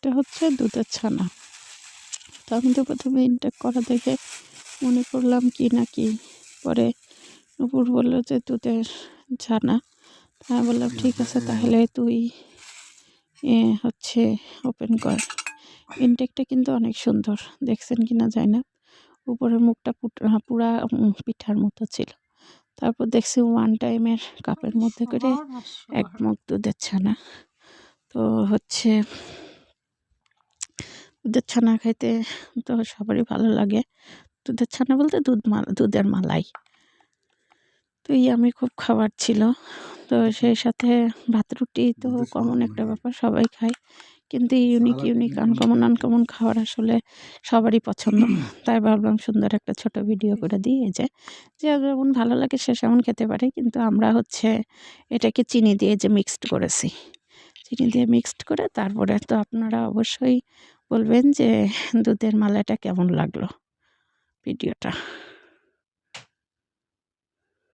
এটা হচ্ছে দুধের ছানা। তো আমি তো প্রথমে ইনটেক করা দেখে মনে করলাম কি না কি, পরে নূপুর বলল যে দুধের ছানা। আমি বললাম ঠিক আছে, তাহলে তুই হচ্ছে ওপেন কর। ইনটেকটা কিন্তু অনেক সুন্দর, দেখছেন কি না জানি না। উপরের মুখটা পুরা পিঠার মতো ছিল। তারপর দেখছি ওয়ান টাইমের কাপের মধ্যে করে 1 মগ দুধের ছানা। তো হচ্ছে দুধের ছানা খাইতে তো সবারই ভালো লাগে। দুধের ছানা বলতে দুধের মালাই। তো আমি খুব খাবার ছিল। তো সেই সাথে ভাত রুটি তো কমন একটা ব্যাপার, সবাই খায়। কিন্তু ইউনিক আনকমন খাবার আসলে সবারই পছন্দ। তাই ভাবলাম সুন্দর একটা ছোট ভিডিও করে দিই, যে যেমন ভালো লাগে সে সেমন খেতে পারে। কিন্তু আমরা হচ্ছে এটাকে চিনি দিয়ে যে মিক্সড করেছি, চিনি দিয়ে মিক্সড করে তারপরে তো আপনারা অবশ্যই বলবেন যে দুধের মালাইটা কেমন লাগলো ভিডিওটা।